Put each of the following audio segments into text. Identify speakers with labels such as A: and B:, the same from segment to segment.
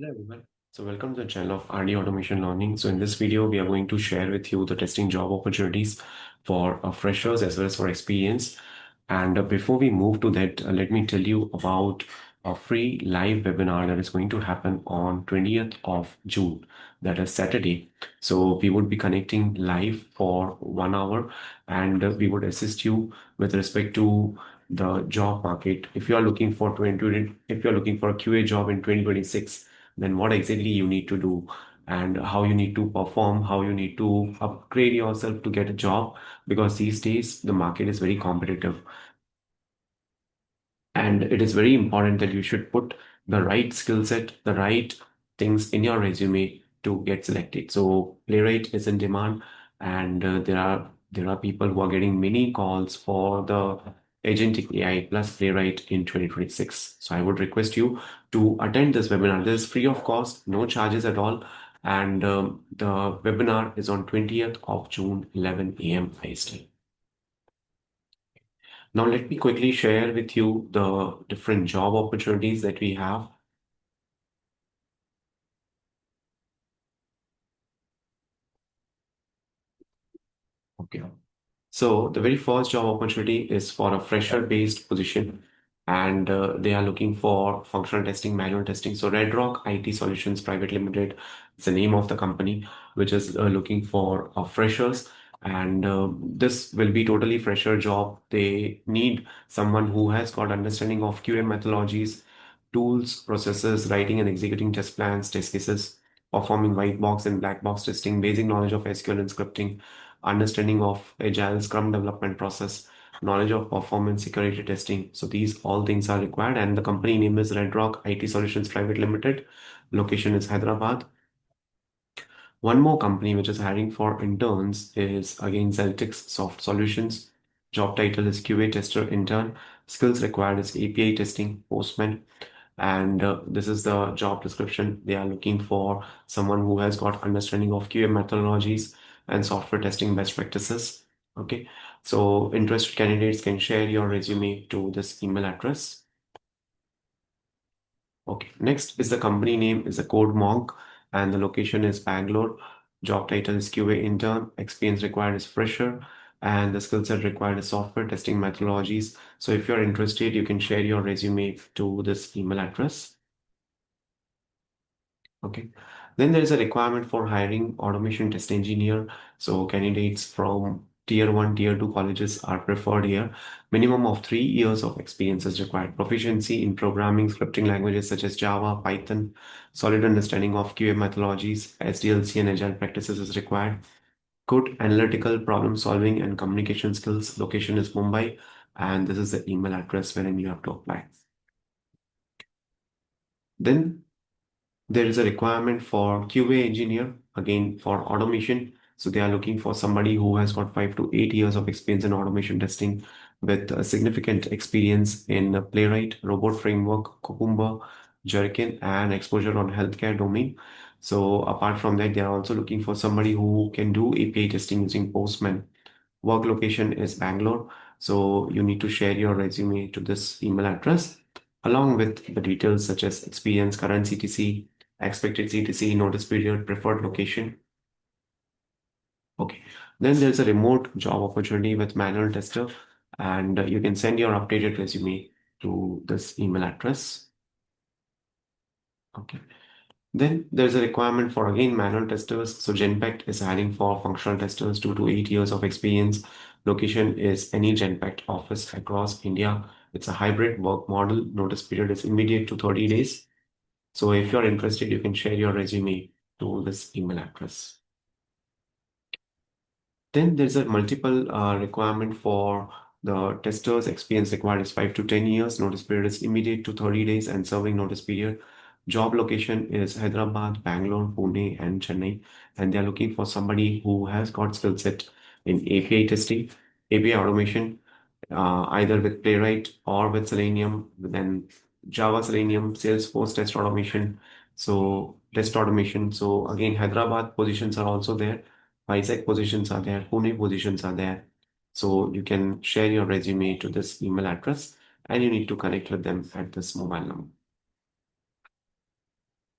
A: Hello everyone. So welcome to the channel of RD Automation Learning. So in this video, we are going to share with you the testing job opportunities for freshers as well as for experience. And before we move to that, let me tell you about a free live webinar that is going to happen on 20th of June, that is Saturday. So we would be connecting live for 1 hour and we would assist you with respect to the job market. If you are looking for if you are looking for a QA job in 2026, then what exactly you need to do and how you need to perform, how you need to upgrade yourself to get a job, because these days the market is very competitive and it is very important that you should put the right skill set, the right things in your resume to get selected. So Playwright is in demand, and there are people who are getting many calls for the agentic AI plus Playwright in 2026. So I would request you to attend this webinar. This is free of cost, no charges at all. And the webinar is on 20th of June, 11 a.m. IST. Now, let me quickly share with you the different job opportunities that we have. Okay. So the very first job opportunity is for a fresher-based position, and they are looking for functional testing, manual testing. So Red Rock IT Solutions Private Limited is the name of the company, which is looking for freshers. And this will be totally fresher job. They need someone who has got understanding of QA methodologies, tools, processes, writing and executing test plans, test cases, performing white box and black box testing, basic knowledge of SQL and scripting, understanding of Agile Scrum development process, knowledge of performance security testing. So these all things are required, and the company name is Red Rock IT Solutions Private Limited. Location is Hyderabad. One more company which is hiring for interns is again Celtics Soft Solutions. Job title is QA tester intern. Skills required is API testing, Postman, and this is the job description. They are looking for someone who has got understanding of QA methodologies and software testing best practices. Okay, so interested candidates can share your resume to this email address. Okay, next is the company name is a Code Monk and the location is Bangalore. Job title is QA intern. Experience required is fresher and the skill set required is software testing methodologies. So if you're interested, you can share your resume to this email address. Okay. Then there is a requirement for hiring automation test engineer. So candidates from tier 1, tier 2 colleges are preferred here. Minimum of 3 years of experience is required. Proficiency in programming, scripting languages such as Java, Python, solid understanding of QA methodologies, SDLC and Agile practices is required. Good analytical problem solving and communication skills. Location is Mumbai, and this is the email address wherein you have to apply. Then there is a requirement for QA engineer, again for automation. So they are looking for somebody who has got 5 to 8 years of experience in automation testing with a significant experience in Playwright, Robot Framework, Cucumber, Jerkin, and exposure on healthcare domain. So apart from that, they are also looking for somebody who can do API testing using Postman. Work location is Bangalore. So you need to share your resume to this email address along with the details such as experience, current CTC, expected CTC, notice period, preferred location. Okay. Then there's a remote job opportunity with manual tester, and you can send your updated resume to this email address. Okay. Then there's a requirement for again manual testers. So Genpact is hiring for functional testers 2 to 8 years of experience. Location is any Genpact office across India. It's a hybrid work model. Notice period is immediate to 30 days. So if you're interested, you can share your resume to this email address. Then there's a multiple requirement for the tester's experience required is 5 to 10 years. Notice period is immediate to 30 days and serving notice period. Job location is Hyderabad, Bangalore, Pune, and Chennai. And they're looking for somebody who has got skill set in API testing, API automation, either with Playwright or with Selenium, then Java Selenium, Salesforce test automation. So test automation. So again, Hyderabad positions are also there. Vizag positions are there. Pune positions are there. So you can share your resume to this email address and you need to connect with them at this mobile number.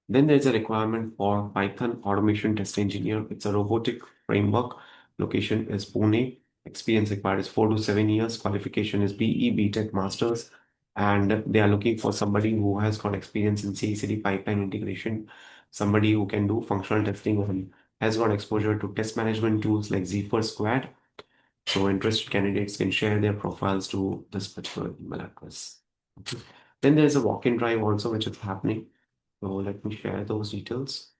A: Then there's a requirement for Python automation test engineer. It's a robotic framework. Location is Pune. Experience required is 4 to 7 years. Qualification is BE, BTech, Masters. And they are looking for somebody who has got experience in CI/CD pipeline integration, somebody who can do functional testing and has got exposure to test management tools like Zephyr Squad. So interested candidates can share their profiles to this particular email address. Okay. Then there's a walk-in drive also, which is happening. So let me share those details.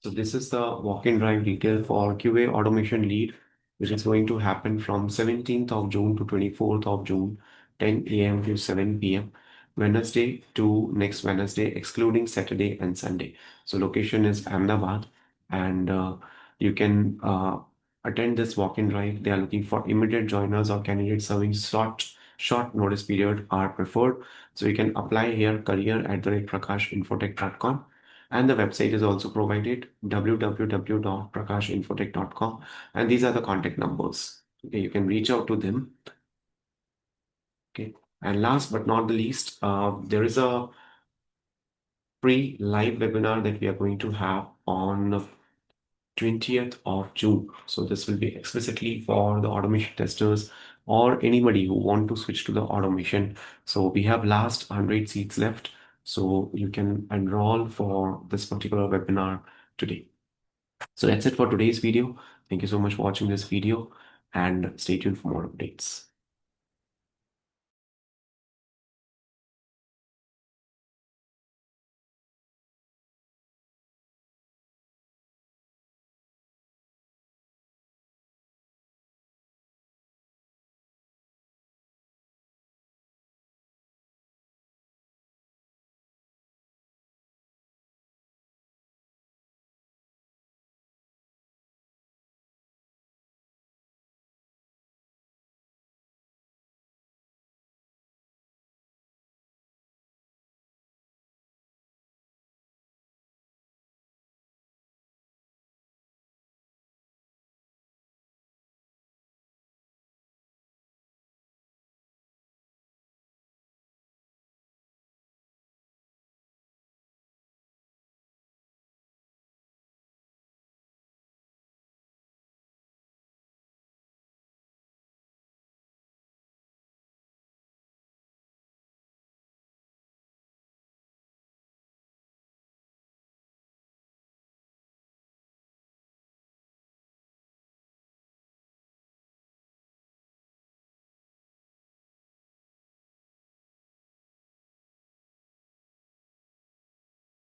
A: So this is the walk-in drive detail for QA automation lead, which is going to happen from 17th of June to 24th of June, 10 a.m. to 7 p.m. Wednesday to next Wednesday, excluding Saturday and Sunday. So location is Ahmedabad, and you can attend this walk-in drive. They are looking for immediate joiners or candidates serving short notice period are preferred. So you can apply here career@prakashinfotech.com. And the website is also provided www.prakashinfotech.com. And these are the contact numbers. Okay, you can reach out to them. Okay. And last but not the least, there is a free live webinar that we are going to have on 20th of June. So this will be explicitly for the automation testers or anybody who want to switch to the automation. So we have last 100 seats left. So you can enroll for this particular webinar today. So that's it for today's video. Thank you so much for watching this video and stay tuned for more updates.